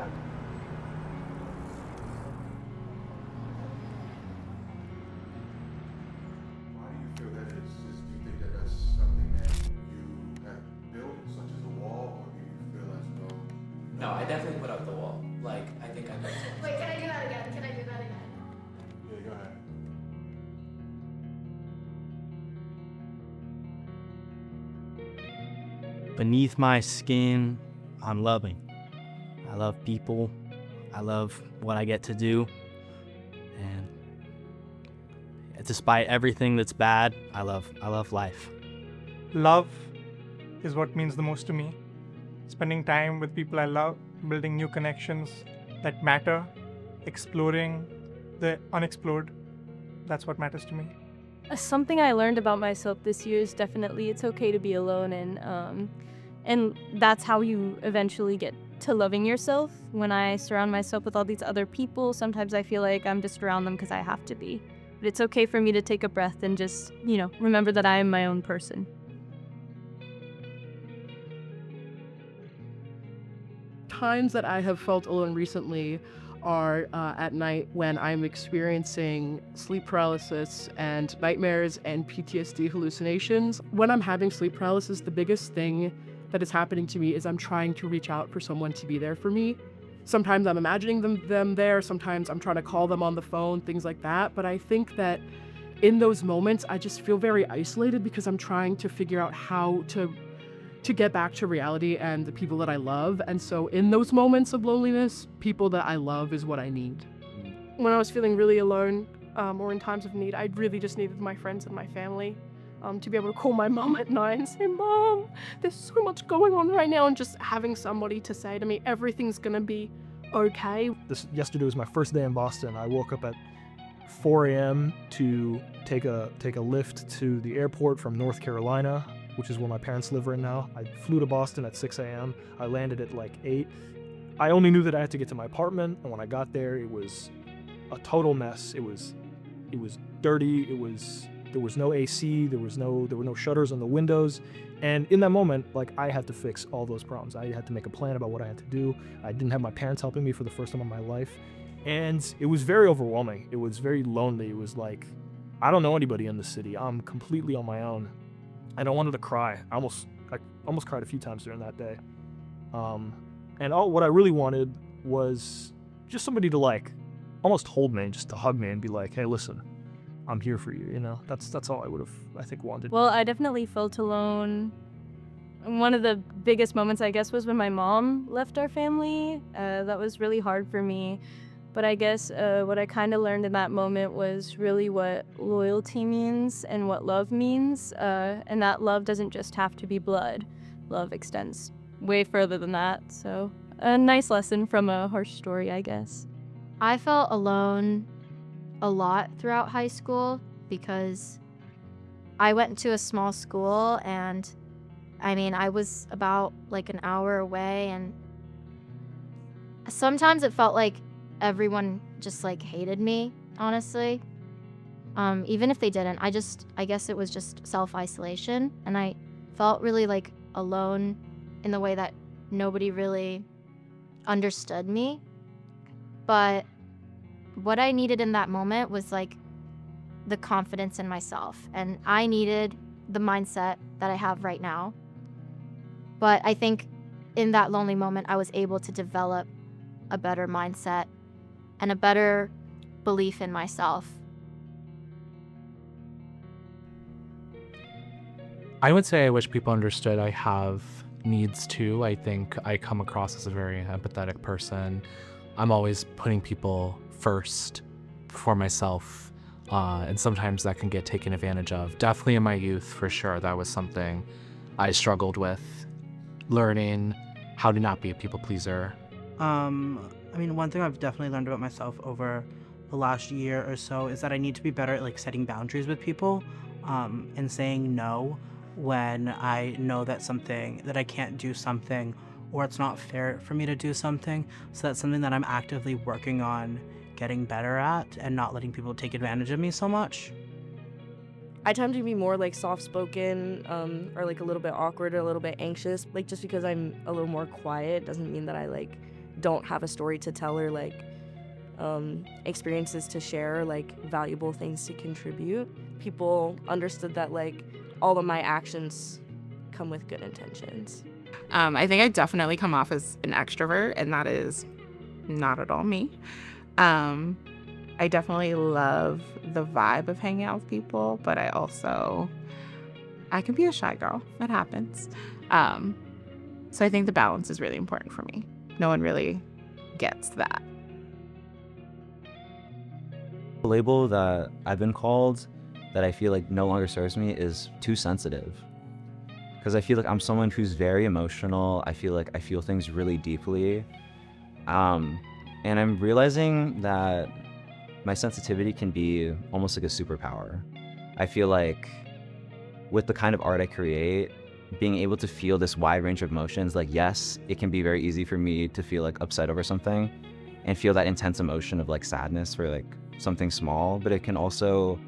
Why do you feel that is? Do you think that that's something that you have built, such as a wall, or do you feel as though? No, I definitely put up the wall. Like, I think I built it. Wait, can I do that again? Can I do that again? Yeah, go ahead. Beneath my skin, I'm loving. I love people. I love what I get to do. And despite everything that's bad, I love life. Love is what means the most to me. Spending time with people I love, building new connections that matter, exploring the unexplored. That's what matters to me. Something I learned about myself this year is definitely it's okay to be alone, and that's how you eventually get to loving yourself. When I surround myself with all these other people, sometimes I feel like I'm just around them because I have to be. But it's okay for me to take a breath and just, remember that I am my own person. Times that I have felt alone recently are at night when I'm experiencing sleep paralysis and nightmares and PTSD hallucinations. When I'm having sleep paralysis, the biggest thing that is happening to me is I'm trying to reach out for someone to be there for me. Sometimes I'm imagining them there, sometimes I'm trying to call them on the phone, things like that. But I think that in those moments, I just feel very isolated because I'm trying to figure out how to get back to reality and the people that I love. And so in those moments of loneliness, people that I love is what I need. When I was feeling really alone or in times of need, I really just needed my friends and my family to be able to call my mom at night and say, "Mom, there's so much going on right now," and just having somebody to say to me, everything's gonna be okay. Yesterday was my first day in Boston. I woke up at 4 a.m. to take a lift to the airport from North Carolina, which is where my parents live right now. I flew to Boston at 6 a.m. I landed at like 8. I only knew that I had to get to my apartment, and when I got there, it was a total mess. It was dirty. There was no AC. There were no shutters on the windows. And in that moment, like, I had to fix all those problems. I had to make a plan about what I had to do. I didn't have my parents helping me for the first time in my life. And it was very overwhelming. It was very lonely. It was like, I don't know anybody in the city. I'm completely on my own. And I wanted to cry. I almost cried a few times during that day. And what I really wanted was just somebody to like almost hold me, just to hug me and be like, "Hey, listen, I'm here for you." That's all I would have, I think, wanted. Well, I definitely felt alone. One of the biggest moments, I guess, was when my mom left our family. That was really hard for me. But I guess what I kind of learned in that moment was really what loyalty means and what love means. And that love doesn't just have to be blood. Love extends way further than that. So a nice lesson from a harsh story, I guess. I felt alone a lot throughout high school because I went to a small school, and I was about like an hour away, and sometimes it felt like everyone just like hated me, honestly. Even if they didn't, I guess it was just self-isolation, and I felt really like alone in the way that nobody really understood me. But what I needed in that moment was like the confidence in myself, and I needed the mindset that I have right now. But I think in that lonely moment, I was able to develop a better mindset and a better belief in myself. I would say I wish people understood I have needs too. I think I come across as a very empathetic person. I'm always putting people first before myself, and sometimes that can get taken advantage of. Definitely in my youth, for sure, that was something I struggled with, learning how to not be a people pleaser. One thing I've definitely learned about myself over the last year or so is that I need to be better at like setting boundaries with people, and saying no when I know that I can't do something, or it's not fair for me to do something. So that's something that I'm actively working on getting better at, and not letting people take advantage of me so much. I tend to be more like soft-spoken, or like a little bit awkward or a little bit anxious. Like, just because I'm a little more quiet doesn't mean that I like don't have a story to tell or like experiences to share, like valuable things to contribute. People understood that like all of my actions come with good intentions. I think I definitely come off as an extrovert, and that is not at all me. I definitely love the vibe of hanging out with people, but I can be a shy girl. That happens. So I think the balance is really important for me. No one really gets that. The label that I've been called that I feel like no longer serves me is too sensitive. Because I feel like I'm someone who's very emotional. I feel like I feel things really deeply. And I'm realizing that my sensitivity can be almost like a superpower. I feel like with the kind of art I create, being able to feel this wide range of emotions, like yes, it can be very easy for me to feel like upset over something and feel that intense emotion of like sadness for like something small, but it can also,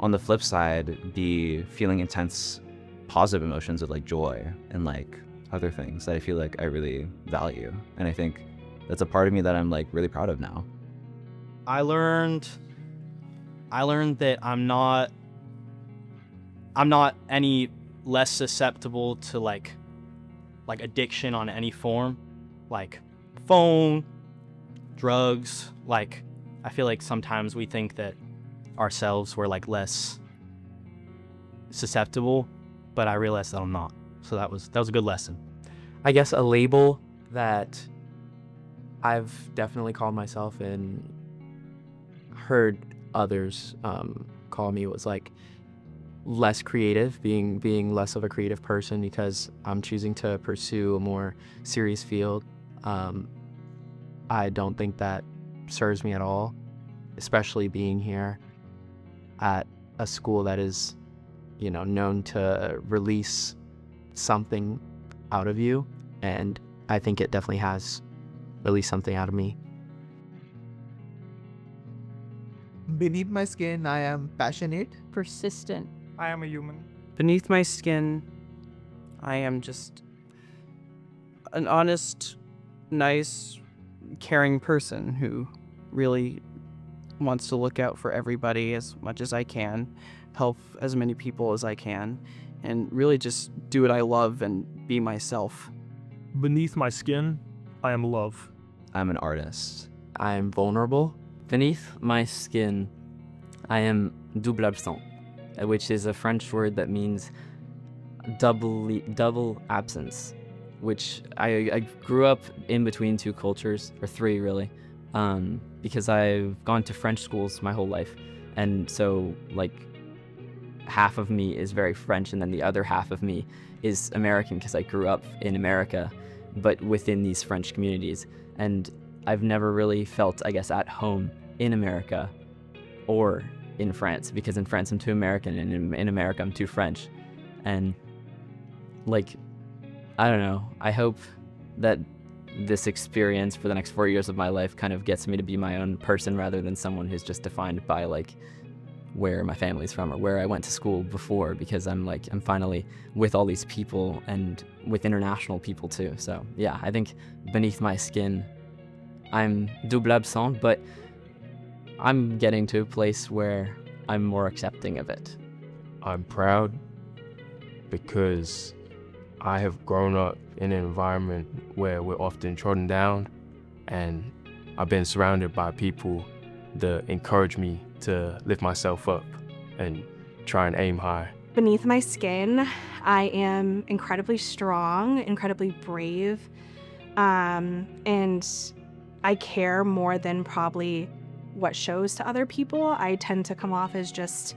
on the flip side, be feeling intense positive emotions of like joy and like other things that I feel like I really value. And I think that's a part of me that I'm like really proud of now. I learned that I'm not any less susceptible to like addiction on any form, like phone, drugs. Like I feel like sometimes we think that ourselves were like less susceptible, but I realized that I'm not. So that was a good lesson. I guess a label that I've definitely called myself and heard others call me was like less creative, being less of a creative person because I'm choosing to pursue a more serious field. I don't think that serves me at all, especially being here at a school that is, known to release something out of you, and I think it definitely has released something out of me. Beneath my skin, I am passionate, persistent. I am a human. Beneath my skin, I am just an honest, nice, caring person who really wants to look out for everybody as much as I can, help as many people as I can, and really just do what I love and be myself. Beneath my skin, I am love. I'm an artist. I'm vulnerable. Beneath my skin, I am double absent, which is a French word that means double absence, which I grew up in between two cultures, or three really, because I've gone to French schools my whole life. And so like half of me is very French and then the other half of me is American because I grew up in America, but within these French communities. And I've never really felt, I guess, at home in America or in France, because in France I'm too American and in America I'm too French. And like, I don't know, I hope that this experience for the next 4 years of my life kind of gets me to be my own person rather than someone who's just defined by like where my family's from or where I went to school before, because I'm finally with all these people and with international people too. So yeah, I think beneath my skin, I'm double absent, but I'm getting to a place where I'm more accepting of it. I'm proud because I have grown up in an environment where we're often trodden down, and I've been surrounded by people that encourage me to lift myself up and try and aim high. Beneath my skin, I am incredibly strong, incredibly brave, and I care more than probably what shows to other people. I tend to come off as just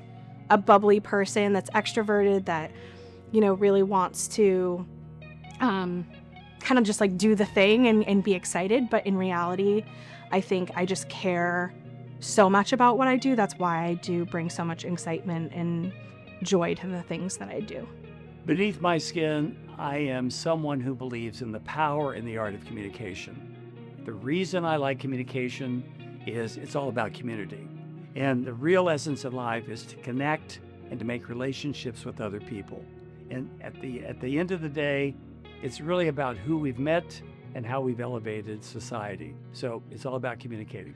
a bubbly person that's extroverted, that, really wants to kind of just like do the thing and be excited. But in reality, I think I just care so much about what I do. That's why I do bring so much excitement and joy to the things that I do. Beneath my skin, I am someone who believes in the power and the art of communication. The reason I like communication is it's all about community. And the real essence of life is to connect and to make relationships with other people. And at the end of the day, it's really about who we've met and how we've elevated society. So it's all about communicating.